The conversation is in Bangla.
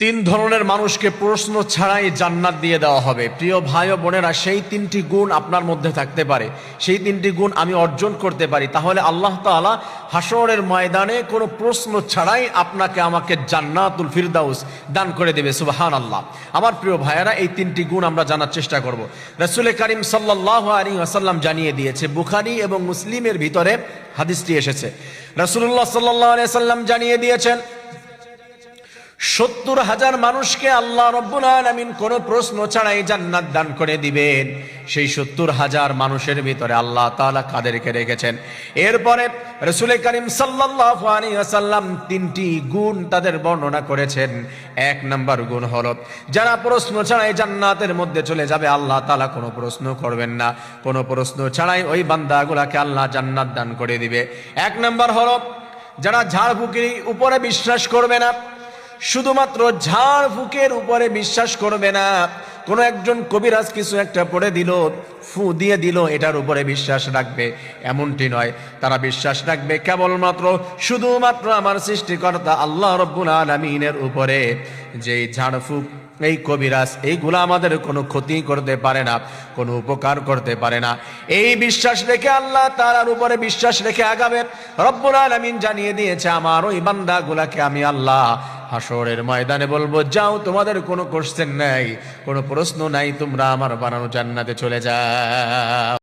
তিন ধরনের মানুষকে প্রশ্ন ছাড়াই জান্নাত দিয়ে দেওয়া হবে। প্রিয় ভাই ও বোনেরা, সেই তিনটি গুণ আপনার মধ্যে থাকতে পারে, সেই তিনটি গুণ আমি অর্জন করতে পারি, তাহলে আল্লাহ তাআলা হাশরের ময়দানে কোনো প্রশ্ন ছাড়াই আপনাকে আমাকে জান্নাতুল ফিরদাউস দান করে দেবে। সুবহানাল্লাহ। আমার প্রিয় ভাইয়েরা, এই তিনটি গুণ আমরা জানার চেষ্টা করব। রাসূল করিম সাল্লাল্লাহু আলাইহি ওয়াসাল্লাম জানিয়ে দিয়েছে, বুখারী এবং মুসলিমের ভিতরে হাদিসটি এসেছে। রাসূলুল্লাহ সাল্লাল্লাহু আলাইহি ওয়াসাল্লাম জানিয়ে দিয়েছেন, ৭০,০০০ মানুষকে আল্লাহ রাব্বুল আলামিন কোন প্রশ্ন ছাড়াই জান্নাত দান করে দিবেন। সেই ৭০,০০০ মানুষের ভিতরে আল্লাহ তাআলা কাদেরকে রেখেছেন? এরপরে রাসূল করিম সাল্লাল্লাহু আলাইহি ওয়াসাল্লাম তিনটি গুণ তাদের বর্ণনা করেছেন। এক নাম্বার গুণ হলো, যারা প্রশ্ন ছাড়াই জান্নাতের মধ্যে চলে যাবে, আল্লাহ তাআলা কোনো প্রশ্ন করবেন না, কোনো প্রশ্ন ছাড়াই ওই বান্দাগুলোকে আল্লাহ জান্নাত দান করে দিবে। এক নাম্বার হলো, যারা ঝাড়ফুঁকের উপরে বিশ্বাস করবে না, শুধুমাত্র ঝাড় ফুকের উপরে বিশ্বাস করবে না। কোন একজন কবিরাজ কিছু একটা পড়ে দিল, ফু দিয়ে দিল, এটার উপরে বিশ্বাস রাখবে এমনটি নয়। তারা বিশ্বাস রাখবে কেবলমাত্র শুধুমাত্র আমার সৃষ্টিকর্তা আল্লাহ রাব্বুল আলামিনের উপরে। যেই ঝাড়ফুঁক, এই কবিরাজ, এইগুলো আমাদের কোনো ক্ষতি করতে পারে না, কোনো উপকার করতে পারে না। এই বিশ্বাস রেখে আল্লাহ তাআলার উপরে বিশ্বাস রেখে আগাবে। রব্বুল আলামিন জানিয়ে দিয়েছে, আমার ওই বান্দাগুলাকে আমি আল্লাহ হাশরের ময়দানে বলবো, যাও, তোমাদের কোনো কোশ্চেন নাই, কোনো প্রশ্ন নাই, তোমরা আমার বানানো জান্নাতে চলে যাও।